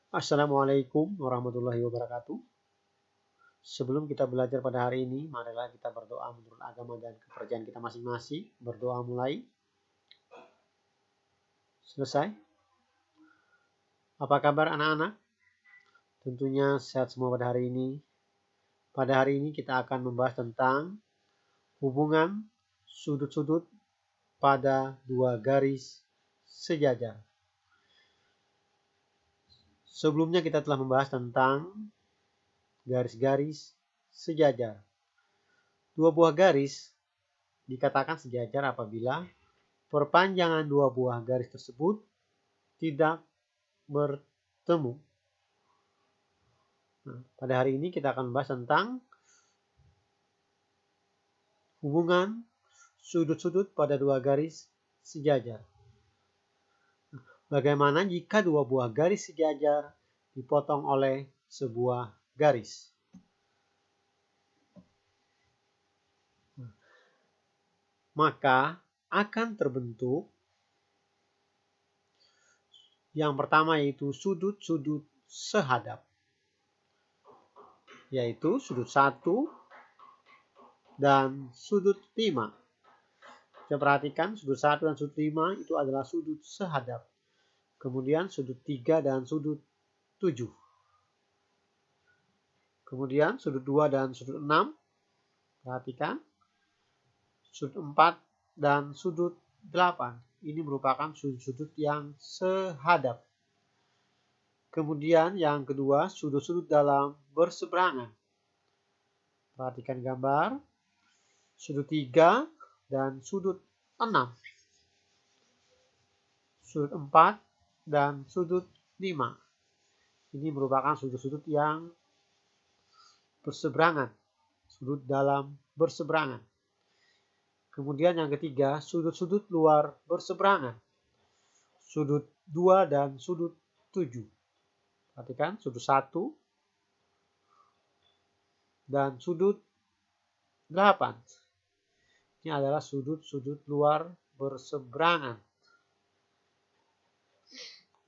Assalamualaikum warahmatullahi wabarakatuh. Sebelum kita belajar pada hari ini, marilah kita berdoa menurut agama dan kepercayaan kita masing-masing. Berdoa mulai. Selesai. Apa kabar anak-anak? Tentunya sehat semua pada hari ini. Pada hari ini kita akan membahas tentang hubungan sudut-sudut pada dua garis sejajar. Sebelumnya kita telah membahas tentang garis-garis sejajar. Dua buah garis dikatakan sejajar apabila perpanjangan dua buah garis tersebut tidak bertemu. Nah, pada hari ini kita akan membahas tentang hubungan sudut-sudut pada dua garis sejajar. Bagaimana jika dua buah garis sejajar dipotong oleh sebuah garis? Maka akan terbentuk yang pertama yaitu sudut-sudut sehadap. Yaitu sudut 1 dan sudut 5. Kita perhatikan sudut 1 dan sudut 5 itu adalah sudut sehadap. Kemudian sudut 3 dan sudut 7. Kemudian sudut 2 dan sudut 6. Perhatikan. Sudut 4 dan sudut 8. Ini merupakan sudut-sudut yang sehadap. Kemudian yang kedua, sudut-sudut dalam berseberangan. Perhatikan gambar. Sudut 3 dan sudut 6. Sudut 4 dan sudut 5. Ini merupakan sudut-sudut yang berseberangan. Sudut dalam berseberangan. Kemudian yang ketiga, sudut-sudut luar berseberangan. Sudut 2 dan sudut 7. Perhatikan, sudut 1 dan sudut 8. Ini adalah sudut-sudut luar berseberangan.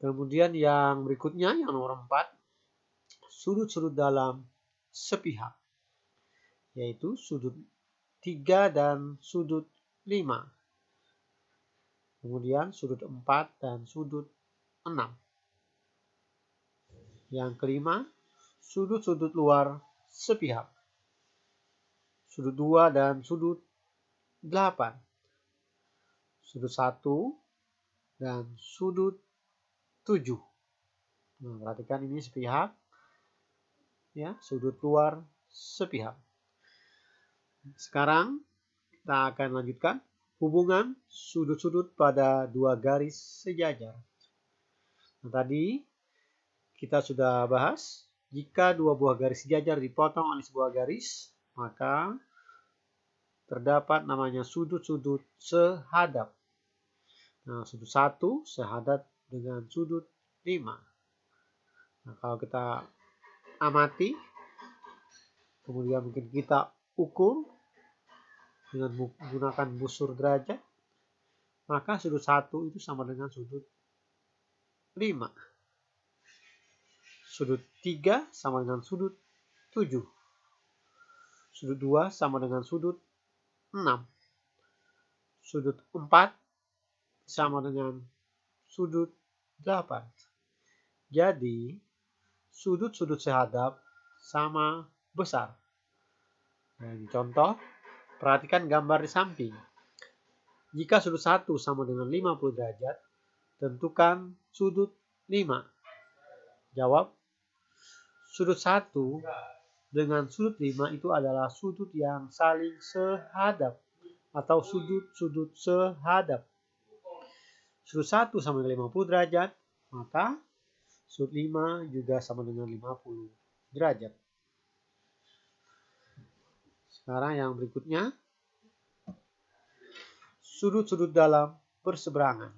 Kemudian yang berikutnya, yang nomor 4, sudut-sudut dalam sepihak. Yaitu sudut 3 dan sudut 5. Kemudian sudut 4 dan sudut 6. Yang kelima, sudut-sudut luar sepihak. Sudut 2 dan sudut 8. Sudut 1 dan sudut 7. Nah, perhatikan ini sepihak. Ya, sudut luar sepihak. Sekarang kita akan lanjutkan hubungan sudut-sudut pada dua garis sejajar. Nah, tadi kita sudah bahas, jika dua buah garis sejajar dipotong oleh sebuah garis, maka terdapat namanya sudut-sudut sehadap. Nah, sudut 1 sehadap dengan sudut 5. Nah, kalau kita amati, kemudian mungkin kita ukur dengan menggunakan busur derajat, maka sudut 1 itu sama dengan sudut 5. Sudut 3 sama dengan sudut 7. Sudut 2 sama dengan sudut 6. Sudut 4 sama dengan sudut 8. Jadi, sudut-sudut sehadap sama besar. Nah, ini contoh. Perhatikan gambar di samping. Jika sudut 1 sama dengan 50 derajat, tentukan sudut 5. Jawab. Sudut 1 dengan sudut 5 itu adalah sudut yang saling sehadap atau sudut-sudut sehadap. Sudut 1 sama dengan 50 derajat, maka sudut 5 juga sama dengan 50 derajat. Sekarang yang berikutnya, sudut-sudut dalam berseberangan.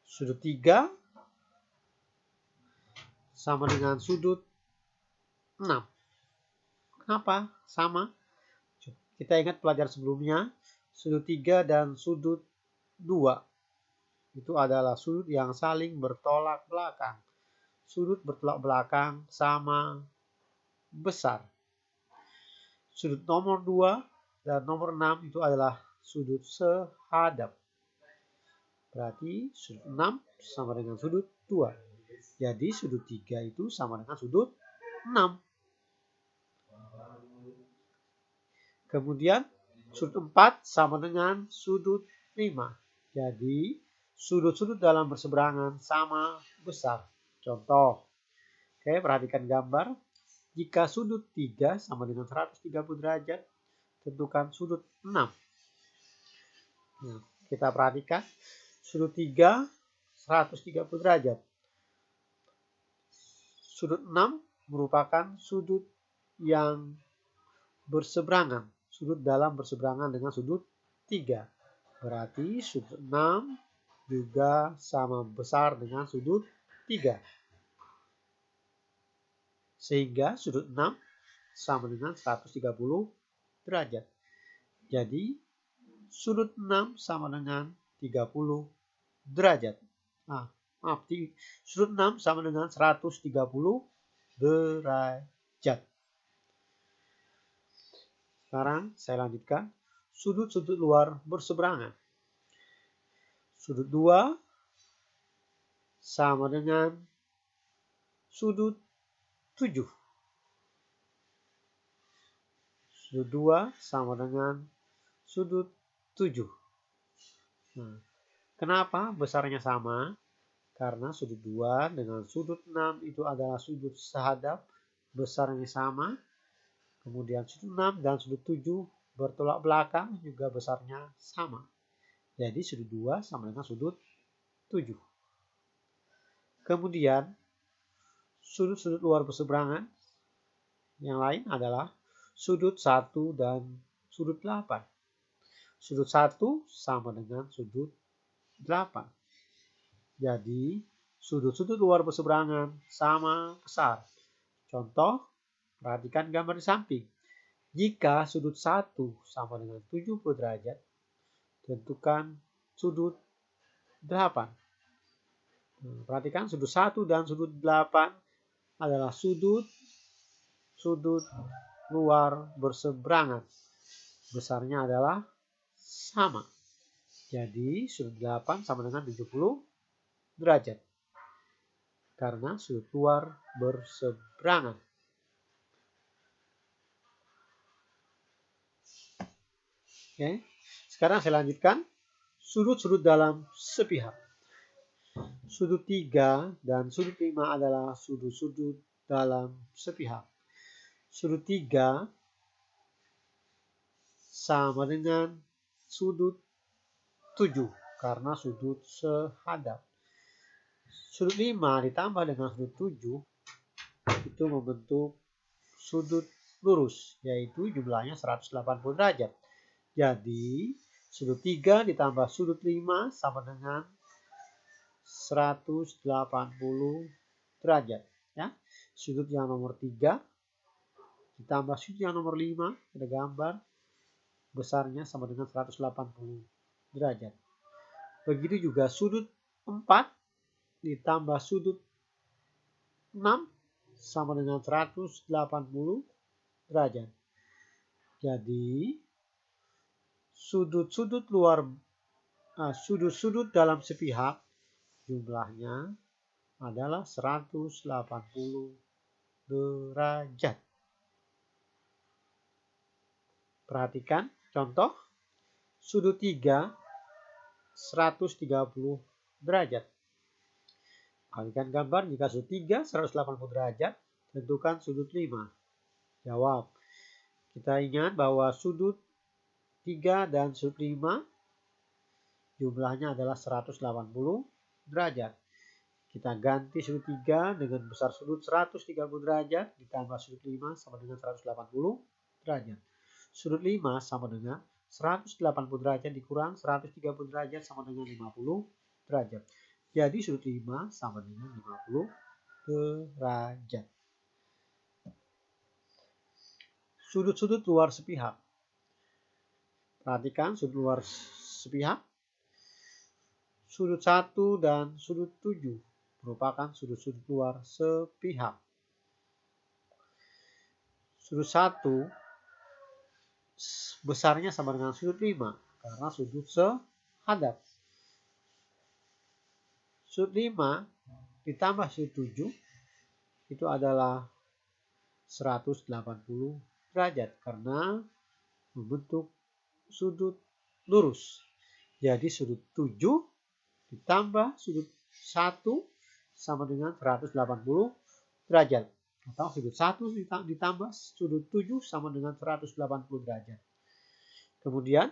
Sudut 3 sama dengan sudut 6. Kenapa? Sama. Kita ingat pelajaran sebelumnya, sudut 3 dan sudut 2. itu adalah sudut yang saling bertolak belakang. Sudut bertolak belakang sama besar. Sudut nomor 2 dan nomor 6 itu adalah sudut sehadap. Berarti sudut 6 sama dengan sudut 2. Jadi sudut 3 itu sama dengan sudut 6. Kemudian sudut 4 sama dengan sudut 5. Jadi sudut-sudut dalam berseberangan sama besar. Contoh. Oke, perhatikan gambar. Jika sudut 3 sama dengan 130 derajat, tentukan sudut 6. Nah, kita perhatikan. Sudut 3, 130 derajat. Sudut 6 merupakan sudut yang berseberangan. Sudut dalam berseberangan dengan sudut 3. Berarti sudut 6 juga sama besar dengan sudut 3. Sehingga sudut 6 sama dengan 130 derajat. Jadi sudut 6 sama dengan 30 derajat. Sudut 6 sama dengan 130 derajat. Sekarang saya lanjutkan. Sudut-sudut luar berseberangan. Sudut 2 sama dengan sudut 7. Sudut 2 sama dengan sudut 7. Nah, kenapa besarnya sama? Karena sudut 2 dengan sudut 6 itu adalah sudut sehadap, besarnya sama. Kemudian sudut 6 dan sudut 7 bertolak belakang juga besarnya sama. Jadi sudut 2 sama dengan sudut 7. Kemudian sudut-sudut luar berseberangan yang lain adalah sudut 1 dan sudut 8. Sudut 1 sama dengan sudut 8. Jadi sudut-sudut luar berseberangan sama besar. Contoh, perhatikan gambar di samping. Jika sudut 1 sama dengan 70 derajat, tentukan sudut 8. Perhatikan sudut 1 dan sudut 8 adalah sudut luar berseberangan. Besarnya adalah sama. Jadi sudut 8 sama dengan 70 derajat. Karena sudut luar berseberangan. Oke. Sekarang saya lanjutkan. Sudut-sudut dalam sepihak. Sudut 3 dan sudut 5 adalah sudut-sudut dalam sepihak. Sudut 3 sama dengan sudut 7 karena sudut sehadap. Sudut 5 ditambah dengan sudut 7 itu membentuk sudut lurus, yaitu jumlahnya 180 derajat. Jadi sudut 3 ditambah sudut 5 sama dengan 180 derajat. Ya. Sudut yang nomor 3 ditambah sudut yang nomor 5, ada gambar, besarnya sama dengan 180 derajat. Begitu juga sudut 4 ditambah sudut 6 sama dengan 180 derajat. Jadi sudut-sudut dalam sepihak jumlahnya adalah 180 derajat. Perhatikan contoh sudut 3 130 derajat. Kalikan gambar jika sudut 3 180 derajat, tentukan sudut 5. Jawab. Kita ingat bahwa sudut 3 dan sudut 5 jumlahnya adalah 180 derajat. Kita ganti sudut 3 dengan besar sudut 130 derajat ditambah sudut 5 sama dengan 180 derajat. Sudut 5 sama dengan 180 derajat dikurang 130 derajat sama dengan 50 derajat. Jadi sudut 5 sama dengan 50 derajat. Sudut-sudut luar sepihak. Perhatikan sudut luar sepihak. sudut 1 dan sudut 7 merupakan sudut-sudut luar sepihak. Sudut 1 besarnya sama dengan sudut 5 karena sudut sehadap. Sudut 5 ditambah sudut 7 itu adalah 180 derajat karena membentuk sudut lurus. Jadi sudut 7 ditambah sudut 1 sama dengan 180 derajat. Atau sudut 1 ditambah sudut 7 sama dengan 180 derajat. Kemudian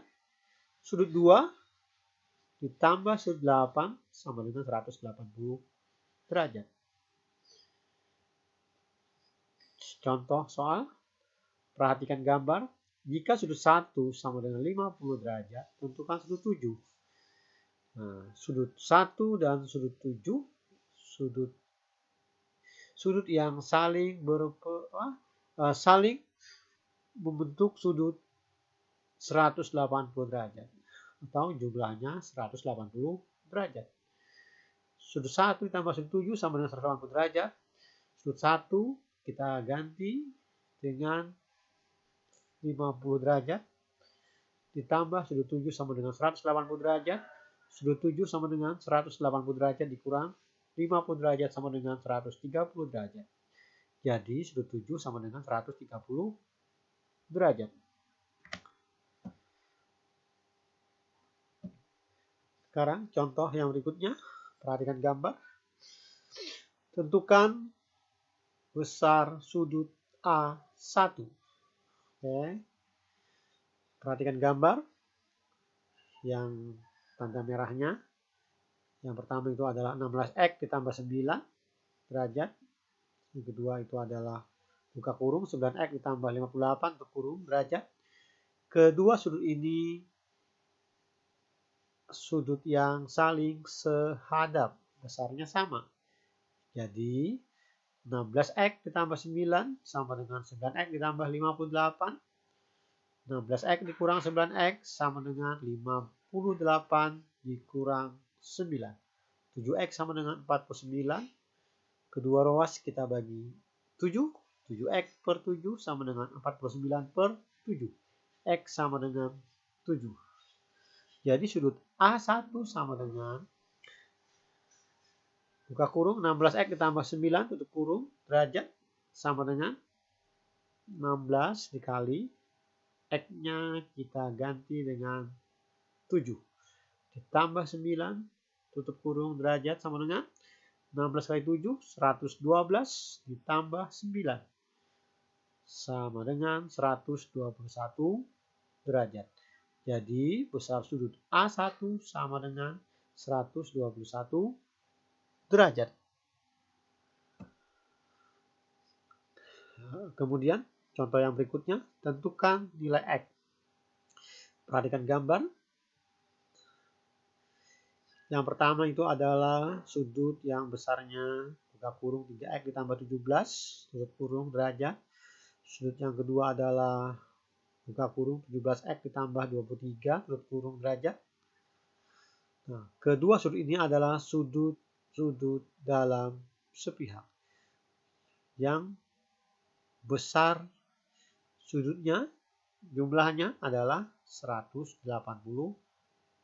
sudut 2 ditambah sudut 8 sama dengan 180 derajat. Contoh soal, perhatikan gambar. Jika sudut 1 sama dengan 50 derajat, tentukan sudut 7. Nah, sudut 1 dan sudut 7, sudut yang saling membentuk sudut 180 derajat. Atau jumlahnya 180 derajat. Sudut 1 ditambah sudut 7 sama dengan 180 derajat. Sudut 1 kita ganti dengan 50 derajat. Ditambah sudut 7 sama dengan 180 derajat. Sudut 7 sama dengan 180 derajat dikurang 50 derajat sama dengan 130 derajat. Jadi sudut 7 sama dengan 130 derajat. Sekarang contoh yang berikutnya. Perhatikan gambar. Tentukan besar sudut A1. Oke. Perhatikan gambar yang tanda merahnya. Yang pertama itu adalah 16x ditambah 9 derajat. Yang kedua itu adalah buka kurung 9x ditambah 58 tutup kurung derajat. Kedua sudut ini sudut yang saling sehadap, besarnya sama. Jadi 16x ditambah 9 sama dengan 9x ditambah 58. 16x dikurang 9x sama dengan 58 dikurang 9. 7x sama dengan 49. Kedua ruas kita bagi 7. 7x per 7 sama dengan 49 per 7. X sama dengan 7. Jadi sudut A1 sama dengan buka kurung 16x ditambah 9 tutup kurung derajat sama dengan 16 dikali X-nya kita ganti dengan 7. Ditambah 9 tutup kurung derajat sama dengan 16 kali 7 112 ditambah 9 sama dengan 121 derajat. Jadi besar sudut A1 sama dengan 121 derajat. Kemudian contoh yang berikutnya, tentukan nilai X. Perhatikan gambar. Yang pertama itu adalah sudut yang besarnya buka kurung 3x ditambah 17 tutup kurung derajat. Sudut yang kedua adalah buka kurung 17x ditambah 23 tutup kurung derajat. Nah, kedua sudut ini adalah sudut dalam sepihak. Yang besar sudutnya jumlahnya adalah 180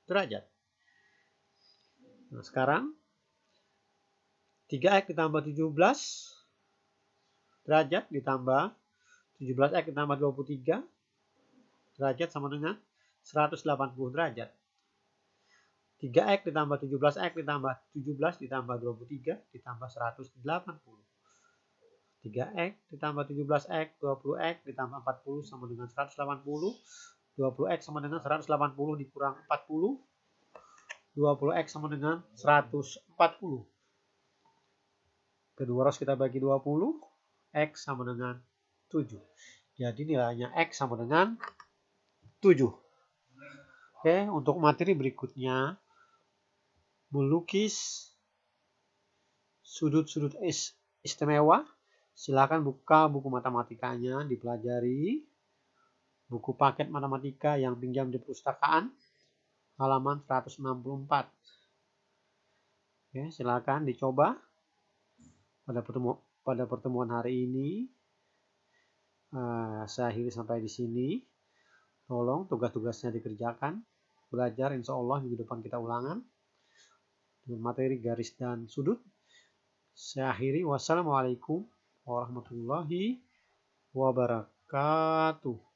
derajat. Nah, sekarang 3x ditambah 17 derajat ditambah 17x ditambah 23 derajat sama dengan 180 derajat. 3x ditambah 17x ditambah 17 ditambah 23 ditambah 180. 3x ditambah 17x, 20x ditambah 40 sama dengan 180. 20x sama dengan 180 dikurang 40. 20x sama dengan 140. Kedua ruas kita bagi 20. X sama dengan 7. Jadi nilainya X sama dengan 7. Oke, untuk materi berikutnya, melukis sudut-sudut istimewa. Silakan buka buku matematikanya, dipelajari. Buku paket matematika yang pinjam di perpustakaan, halaman 164. Oke, silakan dicoba pada pertemuan hari ini. Saya akhiri sampai di sini. Tolong tugas-tugasnya dikerjakan. Belajar, insya Allah minggu depan kita ulangan dengan materi garis dan sudut. Saya akhiri. Wassalamualaikum warahmatullahi wabarakatuh.